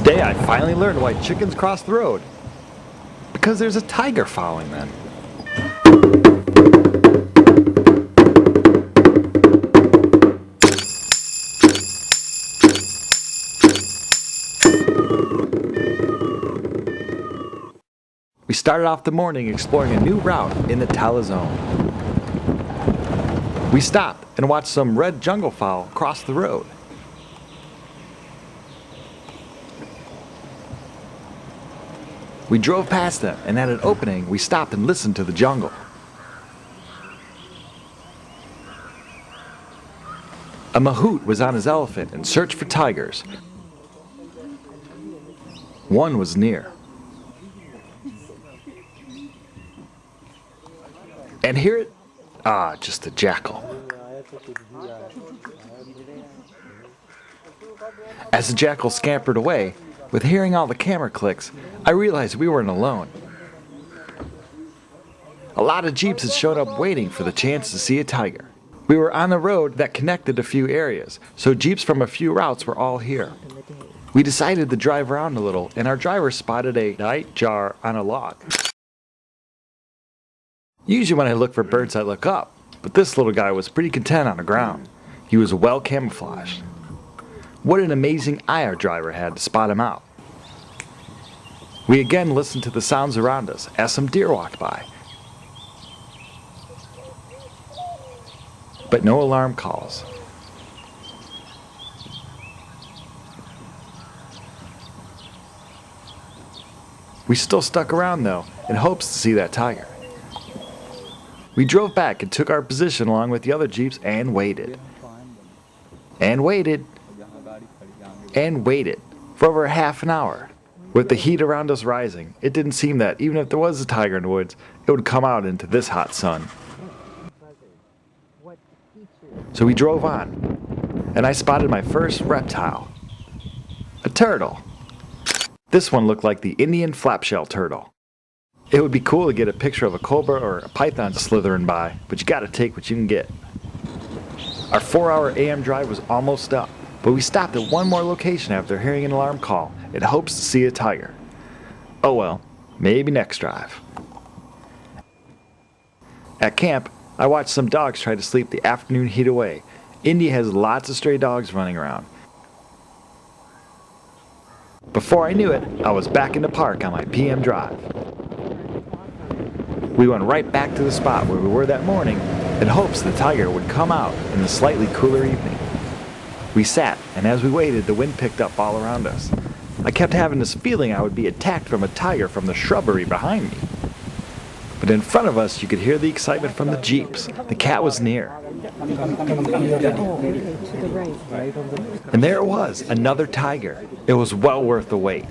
Today I finally learned why chickens cross the road. Because there's a tiger following them. We started off the morning exploring a new route in the Tala Zone. We stopped and watched some red jungle fowl cross the road. We drove past them, and at an opening, we stopped and listened to the jungle. A mahout was on his elephant and searched for tigers. One was near. And hear it? Ah, just a jackal. As the jackal scampered away, with hearing all the camera clicks, I realized we weren't alone. A lot of jeeps had showed up waiting for the chance to see a tiger. We were on the road that connected a few areas, so jeeps from a few routes were all here. We decided to drive around a little, and our driver spotted a nightjar on a log. Usually when I look for birds I look up, but this little guy was pretty content on the ground. He was well camouflaged. What an amazing eye our driver had to spot him out. We again listened to the sounds around us as some deer walked by. But no alarm calls. We still stuck around though, in hopes to see that tiger. We drove back and took our position along with the other jeeps and waited. And waited. And waited for over half an hour. With the heat around us rising, it didn't seem that even if there was a tiger in the woods, it would come out into this hot sun. So we drove on, and I spotted my first reptile. A turtle. This one looked like the Indian flapshell turtle. It would be cool to get a picture of a cobra or a python slithering by, but you gotta take what you can get. Our 4-hour AM drive was almost up. But we stopped at one more location after hearing an alarm call in hopes to see a tiger. Oh well, maybe next drive. At camp, I watched some dogs try to sleep the afternoon heat away. Indy has lots of stray dogs running around. Before I knew it, I was back in the park on my PM drive. We went right back to the spot where we were that morning in hopes the tiger would come out in the slightly cooler evening. We sat, and as we waited, the wind picked up all around us. I kept having this feeling I would be attacked from a tiger from the shrubbery behind me. But in front of us, you could hear the excitement from the jeeps. The cat was near. And there it was, another tiger. It was well worth the wait.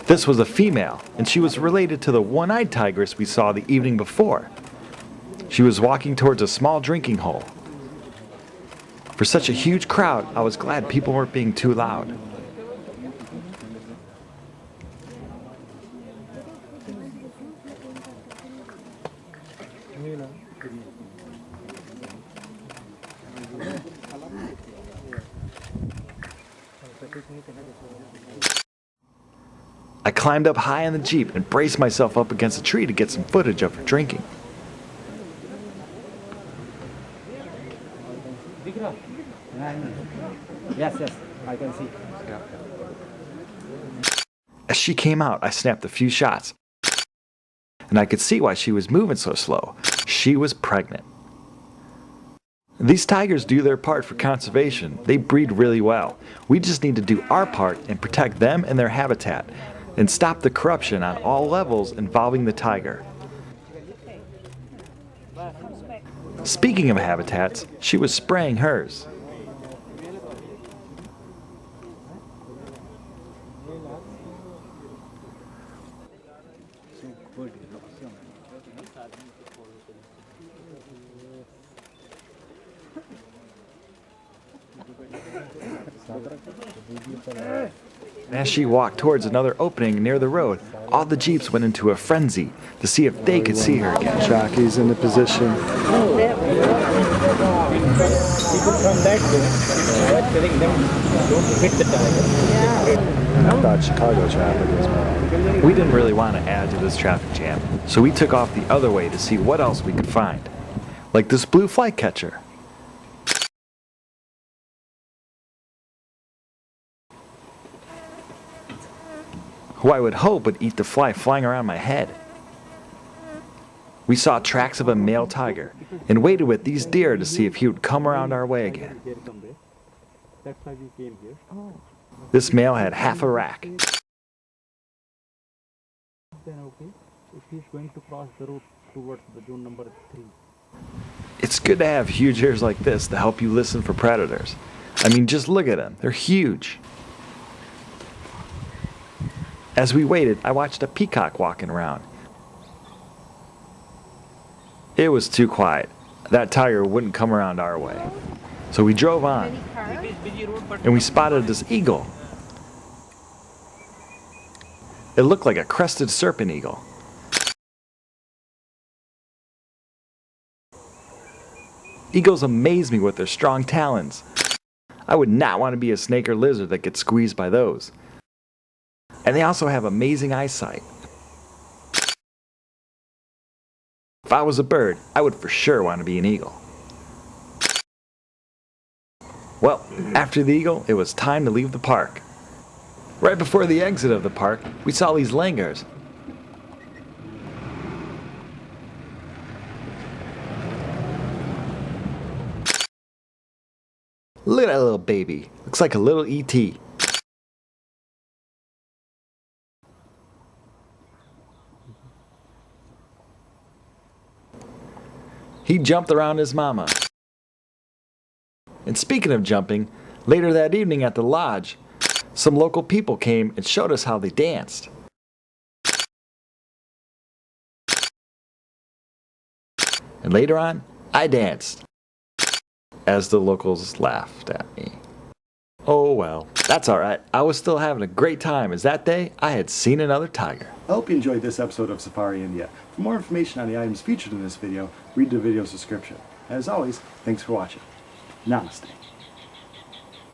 This was a female, and she was related to the one-eyed tigress we saw the evening before. She was walking towards a small drinking hole. For such a huge crowd, I was glad people weren't being too loud. I climbed up high in the jeep and braced myself up against a tree to get some footage of her drinking. Yes, I can see. As she came out, I snapped a few shots, and I could see why she was moving so slow. She was pregnant. These tigers do their part for conservation. They breed really well. We just need to do our part and protect them and their habitat, and stop the corruption on all levels involving the tiger. Speaking of habitats, she was spraying hers. As she walked towards another opening near the road, all the jeeps went into a frenzy to see if they could see her again. Jockey's in the position. People from that zone, I was telling them, don't hit the tiger. I thought Chicago traffic was bad. We didn't really want to add to this traffic jam, so we took off the other way to see what else we could find. Like this blue Flycatcher. Who I would hope would eat the fly flying around my head. We saw tracks of a male tiger and waited with these deer to see if he would come around our way again. That's why we came here. This male had half a rack. Then okay, if he's going to cross the road towards the zone number 3. It's good to have huge ears like this to help you listen for predators. I mean, just look at them. They're huge. As we waited, I watched a peacock walking around. It was too quiet. That tiger wouldn't come around our way. So we drove on, and we spotted this eagle. It looked like a crested serpent eagle. Eagles amaze me with their strong talons. I would not want to be a snake or lizard that gets squeezed by those. And they also have amazing eyesight. If I was a bird, I would for sure want to be an eagle. Well, after the eagle, it was time to leave the park. Right before the exit of the park, we saw these langurs. Look at that little baby. Looks like a little E.T. He jumped around his mama. And speaking of jumping, later that evening at the lodge, some local people came and showed us how they danced. And later on, I danced, as the locals laughed at me. Oh well, that's alright. I was still having a great time as that day I had seen another tiger. I hope you enjoyed this episode of Safari India. For more information on the items featured in this video, read the video's description. As always, thanks for watching. Namaste.